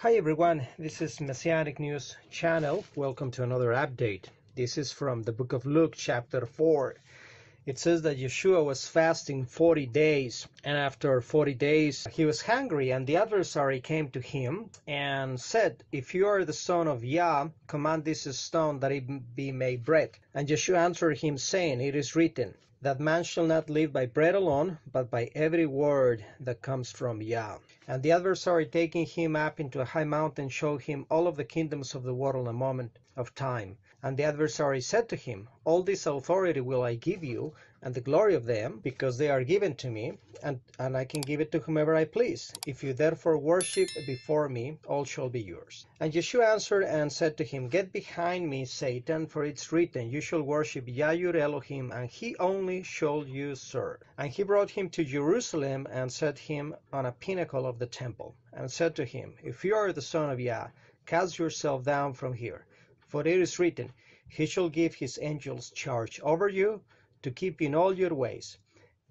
Hi everyone, this is Messianic News Channel. Welcome to another update. This is from the book of Luke, chapter 4. It says that Yeshua was fasting 40 days, and after 40 days he was hungry, and the adversary came to him and said, "If you are the son of Yah, command this stone that it be made bread." And Yeshua answered him, saying, "It is written, that man shall not live by bread alone, but by every word that comes from Yah." And the adversary, taking him up into a high mountain, showed him all of the kingdoms of the world in a moment of time. And the adversary said to him, "All this authority will I give you, and the glory of them, because they are given to me, and I can give it to whomever I please. If you therefore worship before me, all shall be yours." And Yeshua answered and said to him, "Get behind me, Satan, for it's written, you shall worship Yah your Elohim, and he only shall you serve." And he brought him to Jerusalem, and set him on a pinnacle of the temple, and said to him, "If you are the son of Yah, cast yourself down from here. For it is written, he shall give his angels charge over you, to keep you in all your ways.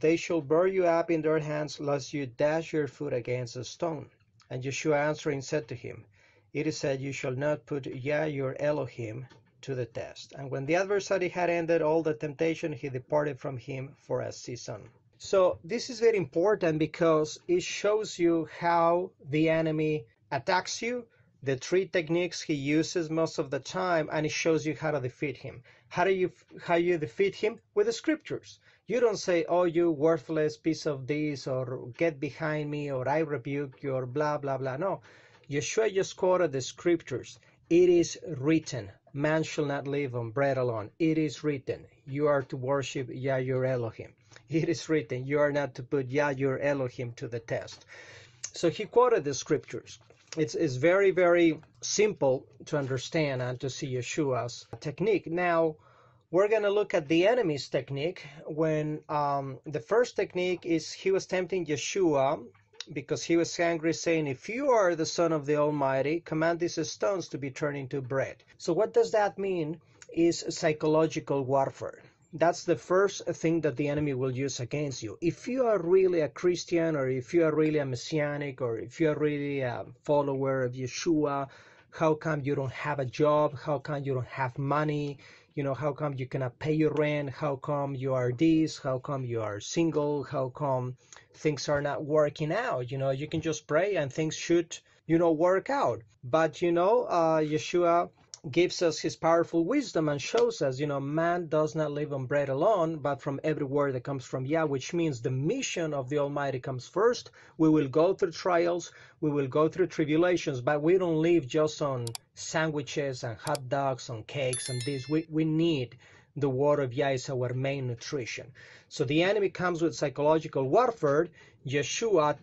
They shall bear you up in their hands, lest you dash your foot against a stone." And Yeshua answering said to him, "It is said, you shall not put Yah your Elohim to the test." And when the adversary had ended all the temptation, he departed from him for a season. So this is very important because it shows you how the enemy attacks you, the three techniques he uses most of the time, and it shows you how to defeat him. How you defeat him? With the scriptures. You don't say, "Oh, you worthless piece of this," or "get behind me," or "I rebuke you," or blah blah blah. No, Yeshua just quoted the scriptures. It is written, man shall not live on bread alone. It is written, you are to worship Yah your Elohim. It is written, you are not to put Yah your Elohim to the test. So he quoted the scriptures. It's very, very simple to understand and to see Yeshua's technique. Now, we're going to look at the enemy's technique. When the first technique is he was tempting Yeshua because he was angry, saying, "If you are the Son of the Almighty, command these stones to be turned into bread." So what does that mean? Is psychological warfare. That's the first thing that the enemy will use against you. If you are really a Christian, or if you are really a Messianic, or if you are really a follower of Yeshua, how come you don't have a job? How come you don't have money? How come you cannot pay your rent? How come you are this? How come you are single? How come things are not working out? You can just pray and things should, work out. But, Yeshua gives us his powerful wisdom and shows us, man does not live on bread alone, but from every word that comes from Yah, which means the mission of the Almighty comes first. We will go through trials, we will go through tribulations, but we don't live just on sandwiches and hot dogs, on cakes and this. We need the word of Yah is our main nutrition. So the enemy comes with psychological warfare. Yeshua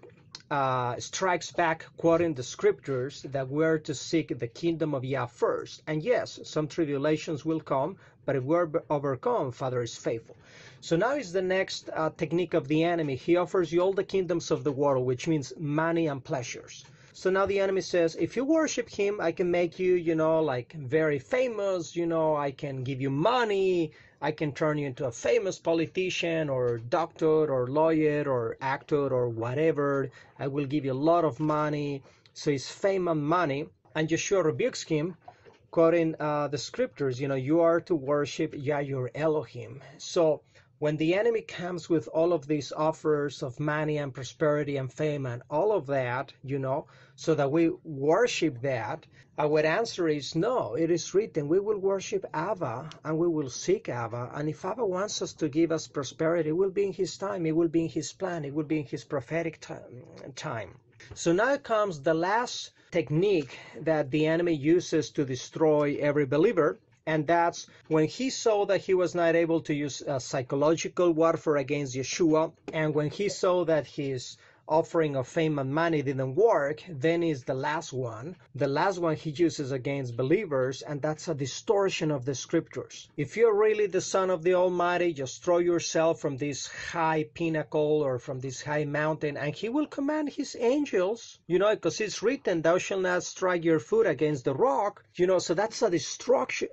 strikes back, quoting the scriptures, that we're to seek the kingdom of Yah first. And yes, some tribulations will come, but if we're overcome, Father is faithful. So now is the next technique of the enemy. He offers you all the kingdoms of the world, which means money and pleasures. So now the enemy says, if you worship him, I can make you, like very famous, I can give you money, I can turn you into a famous politician or doctor or lawyer or actor or whatever. I will give you a lot of money. So it's fame and money. And Yeshua rebukes him, quoting the scriptures, you are to worship Yah your Elohim. So when the enemy comes with all of these offers of money and prosperity and fame and all of that, so that we worship that, our answer is no. It is written, we will worship Abba and we will seek Abba. And if Abba wants us to give us prosperity, it will be in his time, it will be in his plan, it will be in his prophetic time. So now comes the last technique that the enemy uses to destroy every believer. And that's when he saw that he was not able to use psychological warfare against Yeshua, and when he saw that his offering of fame and money didn't work, then is the last one. The last one he uses against believers, and that's a distortion of the scriptures. If you're really the Son of the Almighty, just throw yourself from this high pinnacle or from this high mountain, and he will command his angels, because it's written, thou shalt not strike your foot against the rock, so that's a distortion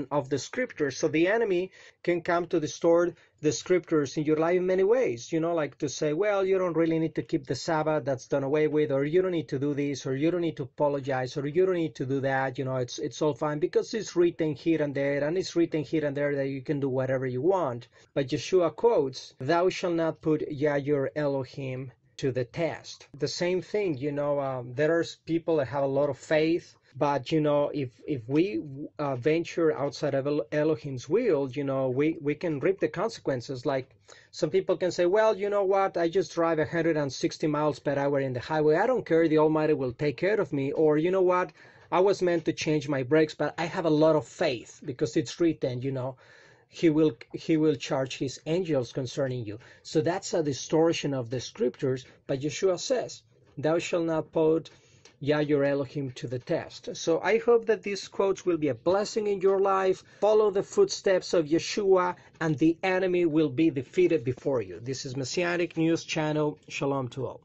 of the scriptures. So the enemy can come to distort the scriptures in your life in many ways, like to say, well, you don't really need to keep the Sabbath, that's done away with, or you don't need to do this, or you don't need to apologize, or you don't need to do that, it's all fine because it's written here and there, and it's written here and there that you can do whatever you want. But Yeshua quotes, thou shalt not put Yah your Elohim to the test. The same thing, there are people that have a lot of faith, but if we venture outside of Elohim's will, we can reap the consequences. Like some people can say, well, you know what, I just drive 160 miles per hour in the highway, I don't care, the Almighty will take care of me. Or you know what, I was meant to change my brakes, but I have a lot of faith because it's written, he will charge his angels concerning you. So that's a distortion of the scriptures. But Yeshua says, thou shalt not put Yah your Elohim to the test. So I hope that these quotes will be a blessing in your life. Follow the footsteps of Yeshua, and the enemy will be defeated before you. This is Messianic News Channel. Shalom to all.